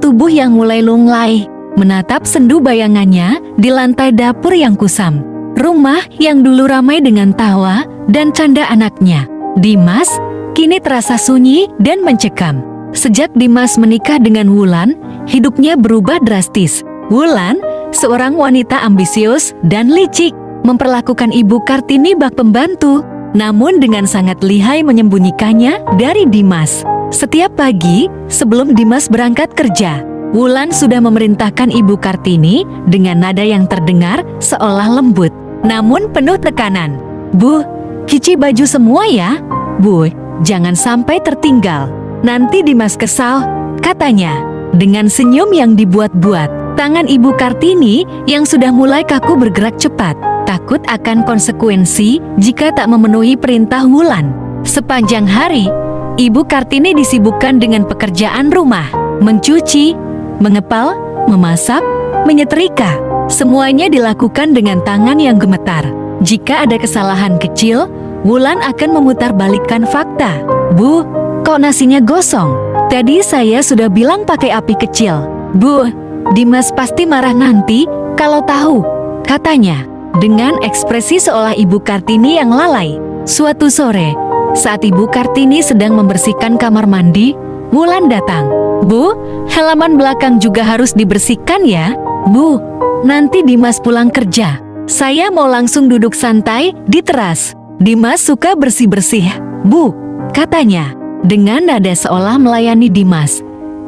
tubuh yang mulai lunglai, menatap sendu bayangannya di lantai dapur yang kusam. Rumah yang dulu ramai dengan tawa dan canda anaknya, Dimas, kini terasa sunyi dan mencekam. Sejak Dimas menikah dengan Wulan, hidupnya berubah drastis. Wulan, seorang wanita ambisius dan licik, memperlakukan Ibu Kartini bak pembantu, namun dengan sangat lihai menyembunyikannya dari Dimas. Setiap pagi, sebelum Dimas berangkat kerja, Wulan sudah memerintahkan Ibu Kartini dengan nada yang terdengar seolah lembut, namun penuh tekanan. "Bu, cuci baju semua ya. Bu, jangan sampai tertinggal. Nanti Dimas kesal," katanya. Dengan senyum yang dibuat-buat, tangan Ibu Kartini yang sudah mulai kaku bergerak cepat, takut akan konsekuensi jika tak memenuhi perintah Wulan. Sepanjang hari, Ibu Kartini disibukkan dengan pekerjaan rumah, mencuci, mengepal, memasak, menyetrika. Semuanya dilakukan dengan tangan yang gemetar. Jika ada kesalahan kecil, Wulan akan memutarbalikkan fakta. "Bu, kok nasinya gosong? Tadi saya sudah bilang pakai api kecil." "Bu, Dimas pasti marah nanti kalau tahu," katanya, dengan ekspresi seolah Ibu Kartini yang lalai. Suatu sore, saat Ibu Kartini sedang membersihkan kamar mandi, Wulan datang. "Bu, halaman belakang juga harus dibersihkan ya." "Bu, nanti Dimas pulang kerja. Saya mau langsung duduk santai di teras. Dimas suka bersih-bersih, Bu," katanya, dengan nada seolah melayani Dimas.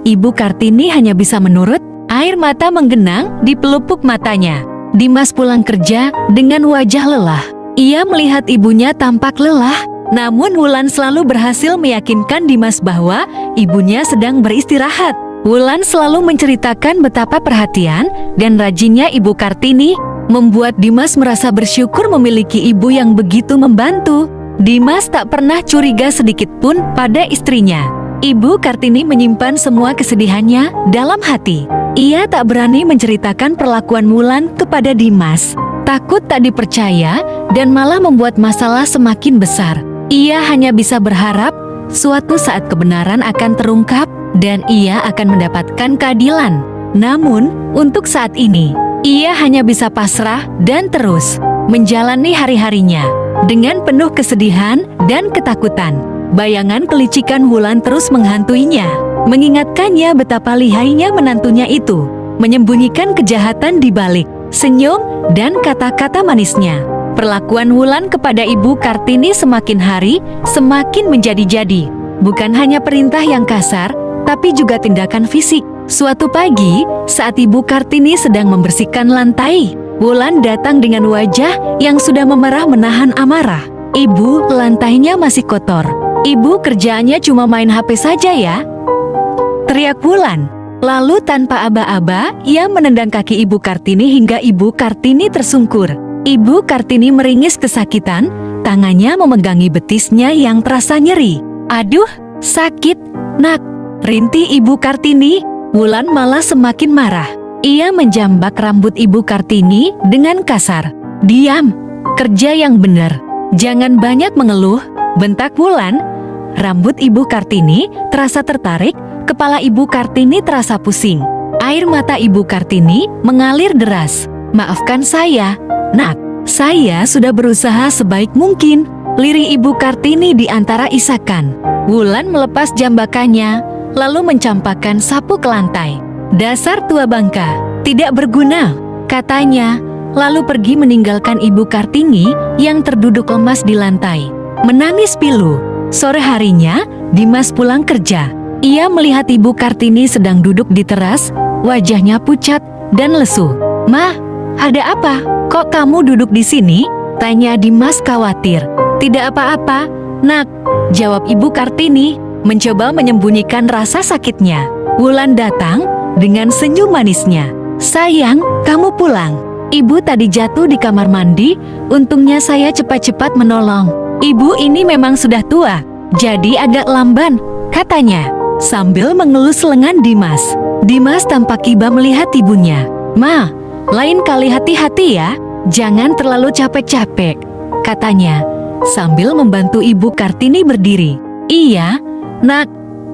Ibu Kartini hanya bisa menurut, air mata menggenang di pelupuk matanya. Dimas pulang kerja dengan wajah lelah. Ia melihat ibunya tampak lelah, namun Wulan selalu berhasil meyakinkan Dimas bahwa ibunya sedang beristirahat. Wulan selalu menceritakan betapa perhatian dan rajinnya Ibu Kartini, membuat Dimas merasa bersyukur memiliki ibu yang begitu membantu. Dimas tak pernah curiga sedikit pun pada istrinya. Ibu Kartini menyimpan semua kesedihannya dalam hati. Ia tak berani menceritakan perlakuan Wulan kepada Dimas. Takut tak dipercaya dan malah membuat masalah semakin besar. Ia hanya bisa berharap suatu saat kebenaran akan terungkap dan ia akan mendapatkan keadilan. Namun, untuk saat ini, ia hanya bisa pasrah dan terus menjalani hari-harinya dengan penuh kesedihan dan ketakutan. Bayangan kelicikan Wulan terus menghantuinya, mengingatkannya betapa lihainya menantunya itu, menyembunyikan kejahatan di balik senyum dan kata-kata manisnya. Perlakuan Wulan kepada Ibu Kartini semakin hari semakin menjadi-jadi. Bukan hanya perintah yang kasar, tapi juga tindakan fisik. Suatu pagi, saat Ibu Kartini sedang membersihkan lantai, Wulan datang dengan wajah yang sudah memerah menahan amarah. "Ibu, lantainya masih kotor. Ibu kerjaannya cuma main HP saja ya," teriak Wulan. Lalu tanpa aba-aba, ia menendang kaki Ibu Kartini hingga Ibu Kartini tersungkur. Ibu Kartini meringis kesakitan, tangannya memegangi betisnya yang terasa nyeri. "Aduh, sakit, Nak," rintih Ibu Kartini. Wulan malah semakin marah. Ia menjambak rambut Ibu Kartini dengan kasar. "Diam, kerja yang benar. Jangan banyak mengeluh," bentak Wulan. Rambut Ibu Kartini terasa tertarik, kepala Ibu Kartini terasa pusing. Air mata Ibu Kartini mengalir deras. "Maafkan saya, Nak. Saya sudah berusaha sebaik mungkin," lirih Ibu Kartini di antara isakan. Wulan melepas jambakannya, lalu mencampakkan sapu ke lantai. "Dasar tua bangka, tidak berguna," katanya, lalu pergi meninggalkan Ibu Kartini yang terduduk lemas di lantai, menangis pilu. Sore harinya, Dimas pulang kerja. Ia melihat Ibu Kartini sedang duduk di teras, wajahnya pucat dan lesu. "Ma, ada apa? Kok kamu duduk di sini?" tanya Dimas khawatir. "Tidak apa-apa, Nak," jawab Ibu Kartini, mencoba menyembunyikan rasa sakitnya. Wulan datang dengan senyum manisnya. "Sayang, kamu pulang. Ibu tadi jatuh di kamar mandi, untungnya saya cepat-cepat menolong. Ibu ini memang sudah tua, jadi agak lamban," katanya, sambil mengelus lengan Dimas. Dimas tampak iba melihat ibunya. "Ma, lain kali hati-hati ya, jangan terlalu capek-capek," katanya, sambil membantu Ibu Kartini berdiri. "Iya, Nak,"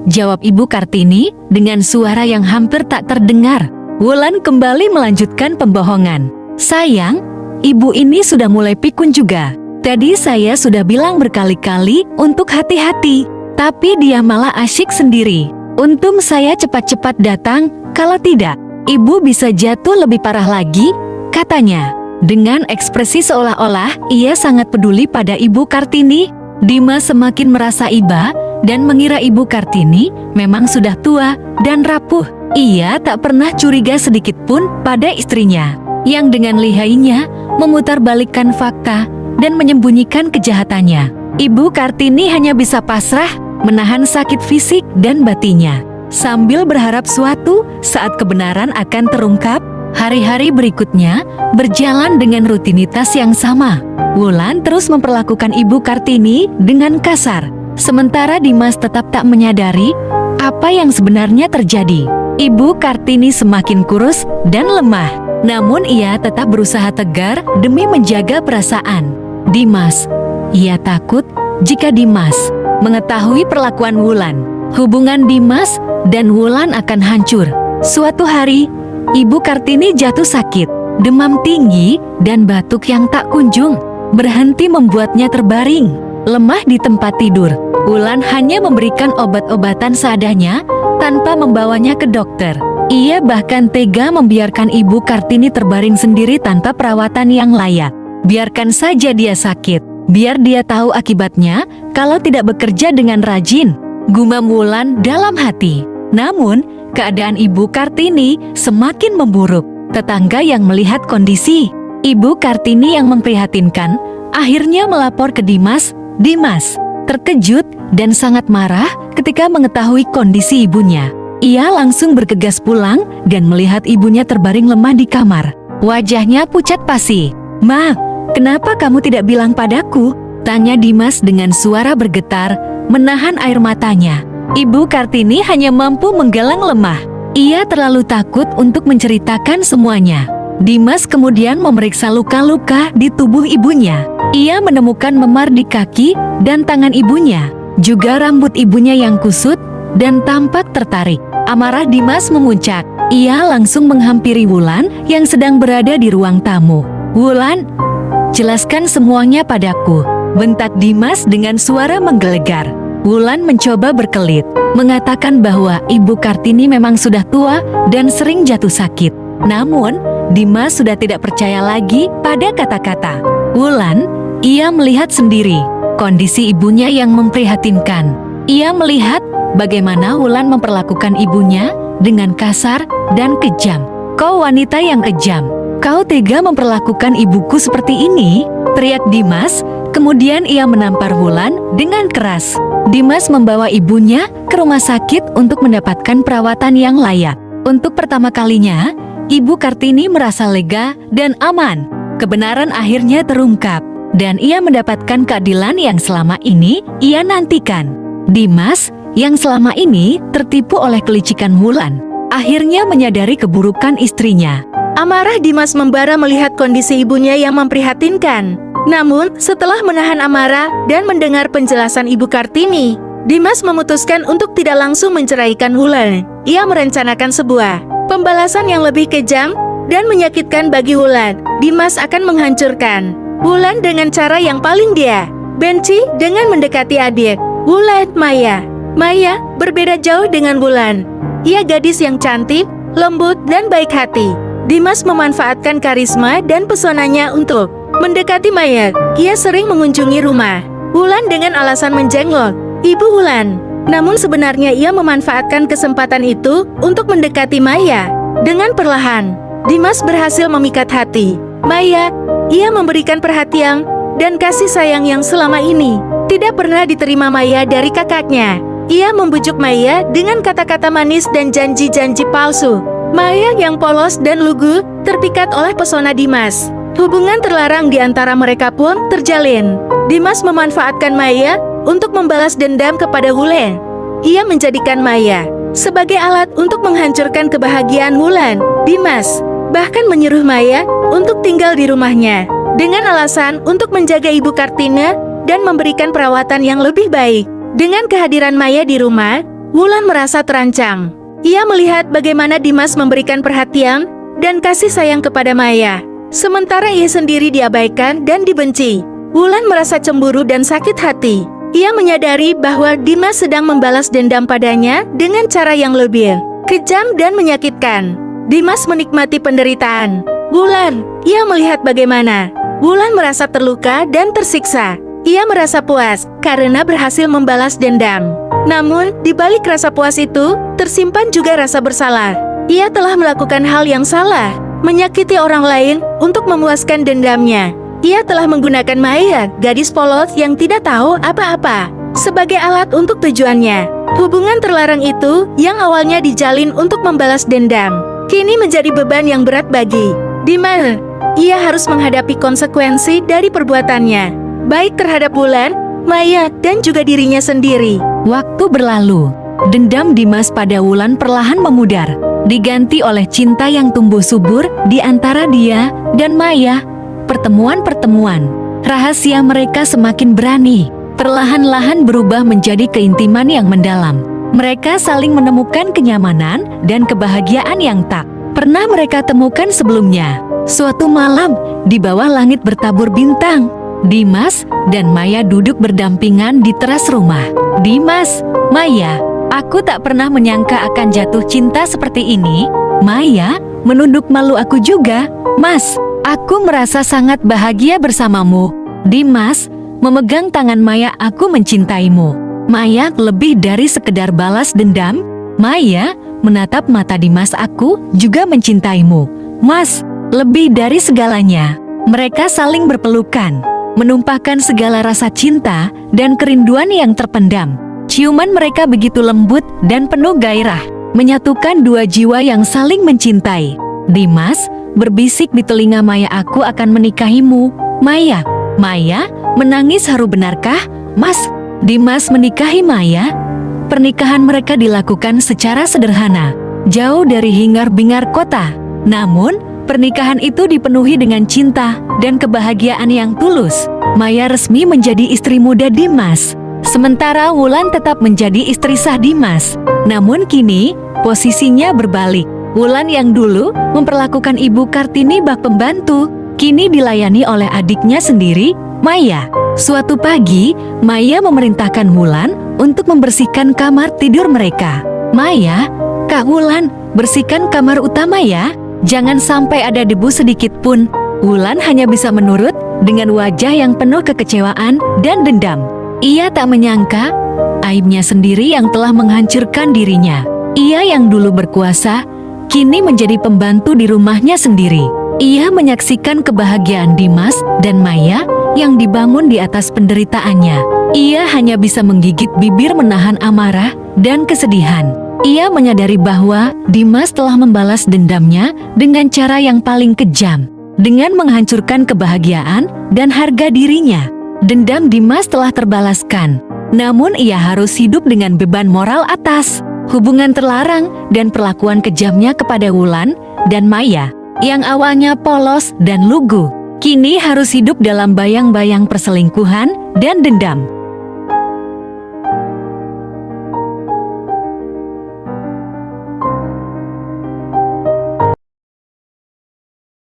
jawab Ibu Kartini dengan suara yang hampir tak terdengar. Wulan kembali melanjutkan pembohongan. Sayang, ibu ini sudah mulai pikun juga. Tadi saya sudah bilang berkali-kali untuk hati-hati, tapi dia malah asyik sendiri. Untung saya cepat-cepat datang, kalau tidak, ibu bisa jatuh lebih parah lagi, katanya. Dengan ekspresi seolah-olah ia sangat peduli pada Ibu Kartini, Dimas semakin merasa iba dan mengira Ibu Kartini memang sudah tua dan rapuh. Ia tak pernah curiga sedikit pun pada istrinya, yang dengan lihainya memutarbalikkan fakta dan menyembunyikan kejahatannya. Ibu Kartini hanya bisa pasrah menahan sakit fisik dan batinnya, sambil berharap suatu saat kebenaran akan terungkap. Hari-hari berikutnya berjalan dengan rutinitas yang sama. Wulan terus memperlakukan Ibu Kartini dengan kasar, sementara Dimas tetap tak menyadari apa yang sebenarnya terjadi. Ibu Kartini semakin kurus dan lemah, namun ia tetap berusaha tegar demi menjaga perasaan Dimas. Ia takut jika Dimas mengetahui perlakuan Wulan, hubungan Dimas dan Wulan akan hancur. Suatu hari, Ibu Kartini jatuh sakit, demam tinggi dan batuk yang tak kunjung berhenti membuatnya terbaring, lemah di tempat tidur. Wulan hanya memberikan obat-obatan seadanya tanpa membawanya ke dokter. Ia bahkan tega membiarkan Ibu Kartini terbaring sendiri tanpa perawatan yang layak. Biarkan saja dia sakit, biar dia tahu akibatnya kalau tidak bekerja dengan rajin, gumam Wulan dalam hati. Namun, keadaan Ibu Kartini semakin memburuk. Tetangga yang melihat kondisi Ibu Kartini yang memprihatinkan akhirnya melapor ke Dimas. Dimas terkejut dan sangat marah ketika mengetahui kondisi ibunya. Ia langsung bergegas pulang dan melihat ibunya terbaring lemah di kamar. Wajahnya pucat pasi. "Ma, kenapa kamu tidak bilang padaku?" tanya Dimas dengan suara bergetar, menahan air matanya. Ibu Kartini hanya mampu menggeleng lemah. Ia terlalu takut untuk menceritakan semuanya. Dimas kemudian memeriksa luka-luka di tubuh ibunya. Ia menemukan memar di kaki dan tangan ibunya, juga rambut ibunya yang kusut dan tampak tertarik. Amarah Dimas memuncak. Ia langsung menghampiri Wulan yang sedang berada di ruang tamu. "Wulan, jelaskan semuanya padaku," bentak Dimas dengan suara menggelegar. Wulan mencoba berkelit, mengatakan bahwa Ibu Kartini memang sudah tua dan sering jatuh sakit. Namun, Dimas sudah tidak percaya lagi pada kata-kata Wulan. Ia melihat sendiri kondisi ibunya yang memprihatinkan. Ia melihat bagaimana Wulan memperlakukan ibunya dengan kasar dan kejam. "Kau wanita yang kejam. Kau tega memperlakukan ibuku seperti ini?" teriak Dimas. Kemudian ia menampar Wulan dengan keras. Dimas membawa ibunya ke rumah sakit untuk mendapatkan perawatan yang layak. Untuk pertama kalinya, Ibu Kartini merasa lega dan aman. Kebenaran akhirnya terungkap, dan ia mendapatkan keadilan yang selama ini ia nantikan. Dimas, yang selama ini tertipu oleh kelicikan Wulan, akhirnya menyadari keburukan istrinya. Amarah Dimas membara melihat kondisi ibunya yang memprihatinkan. Namun, setelah menahan amarah dan mendengar penjelasan Ibu Kartini, Dimas memutuskan untuk tidak langsung menceraikan Wulan. Ia merencanakan sebuah pembalasan yang lebih kejam dan menyakitkan bagi Wulan. Dimas akan menghancurkan Wulan dengan cara yang paling dia benci dengan mendekati adik Wulan, Maya. Maya berbeda jauh dengan Wulan. Ia gadis yang cantik, lembut, dan baik hati. Dimas memanfaatkan karisma dan pesonanya untuk mendekati Maya. Ia sering mengunjungi rumah Wulan dengan alasan menjenguk Ibu Wulan. Namun sebenarnya ia memanfaatkan kesempatan itu untuk mendekati Maya. Dengan perlahan, Dimas berhasil memikat hati Maya. Ia memberikan perhatian dan kasih sayang yang selama ini tidak pernah diterima Maya dari kakaknya. Ia membujuk Maya dengan kata-kata manis dan janji-janji palsu. Maya yang polos dan lugu terpikat oleh pesona Dimas. Hubungan terlarang di antara mereka pun terjalin. Dimas memanfaatkan Maya untuk membalas dendam kepada Wulan. Ia menjadikan Maya sebagai alat untuk menghancurkan kebahagiaan Wulan. Dimas bahkan menyuruh Maya untuk tinggal di rumahnya dengan alasan untuk menjaga Ibu Kartini dan memberikan perawatan yang lebih baik. Dengan kehadiran Maya di rumah, Wulan merasa terancam. Ia melihat bagaimana Dimas memberikan perhatian dan kasih sayang kepada Maya, sementara ia sendiri diabaikan dan dibenci. Wulan merasa cemburu dan sakit hati. Ia menyadari bahwa Dimas sedang membalas dendam padanya dengan cara yang lebih kejam dan menyakitkan. Dimas menikmati penderitaan Wulan. Ia melihat bagaimana Wulan merasa terluka dan tersiksa. Ia merasa puas karena berhasil membalas dendam. Namun, di balik rasa puas itu, tersimpan juga rasa bersalah. Ia telah melakukan hal yang salah, menyakiti orang lain untuk memuaskan dendamnya. Ia telah menggunakan Maya, gadis polos yang tidak tahu apa-apa, sebagai alat untuk tujuannya. Hubungan terlarang itu yang awalnya dijalin untuk membalas dendam, kini menjadi beban yang berat bagi Dimas. Ia harus menghadapi konsekuensi dari perbuatannya, baik terhadap Wulan, Maya, dan juga dirinya sendiri. Waktu berlalu, dendam Dimas pada Wulan perlahan memudar, diganti oleh cinta yang tumbuh subur di antara dia dan Maya. Pertemuan-pertemuan rahasia mereka semakin berani, perlahan-lahan berubah menjadi keintiman yang mendalam. Mereka saling menemukan kenyamanan dan kebahagiaan yang tak pernah mereka temukan sebelumnya. Suatu malam, di bawah langit bertabur bintang, Dimas dan Maya duduk berdampingan di teras rumah. Dimas, Maya, aku tak pernah menyangka akan jatuh cinta seperti ini. Maya menunduk malu. Aku juga, Mas. Aku merasa sangat bahagia bersamamu. Dimas memegang tangan Maya. Aku mencintaimu. Maya lebih dari sekedar balas dendam. Maya menatap mata Dimas. Aku juga mencintaimu, Mas. Lebih dari segalanya. Mereka saling berpelukan, menumpahkan segala rasa cinta dan kerinduan yang terpendam. Ciuman mereka begitu lembut dan penuh gairah, menyatukan dua jiwa yang saling mencintai. Dimas berbisik di telinga Maya, aku akan menikahimu, Maya. Maya menangis haru. Benarkah, Mas? Dimas menikahi Maya? Pernikahan mereka dilakukan secara sederhana, jauh dari hingar-bingar kota. Namun, pernikahan itu dipenuhi dengan cinta dan kebahagiaan yang tulus. Maya resmi menjadi istri muda Dimas, sementara Wulan tetap menjadi istri sah Dimas. Namun kini, posisinya berbalik. Wulan yang dulu memperlakukan Ibu Kartini bak pembantu, kini dilayani oleh adiknya sendiri, Maya. Suatu pagi, Maya memerintahkan Wulan untuk membersihkan kamar tidur mereka. Maya, Kak Wulan, bersihkan kamar utama ya. Jangan sampai ada debu sedikit pun. Wulan hanya bisa menurut dengan wajah yang penuh kekecewaan dan dendam. Ia tak menyangka aibnya sendiri yang telah menghancurkan dirinya. Ia yang dulu berkuasa, kini menjadi pembantu di rumahnya sendiri. Ia menyaksikan kebahagiaan Dimas dan Maya yang dibangun di atas penderitaannya. Ia hanya bisa menggigit bibir menahan amarah dan kesedihan. Ia menyadari bahwa Dimas telah membalas dendamnya dengan cara yang paling kejam, dengan menghancurkan kebahagiaan dan harga dirinya. Dendam Dimas telah terbalaskan, namun ia harus hidup dengan beban moral atas hubungan terlarang dan perlakuan kejamnya kepada Wulan dan Maya, yang awalnya polos dan lugu, kini harus hidup dalam bayang-bayang perselingkuhan dan dendam.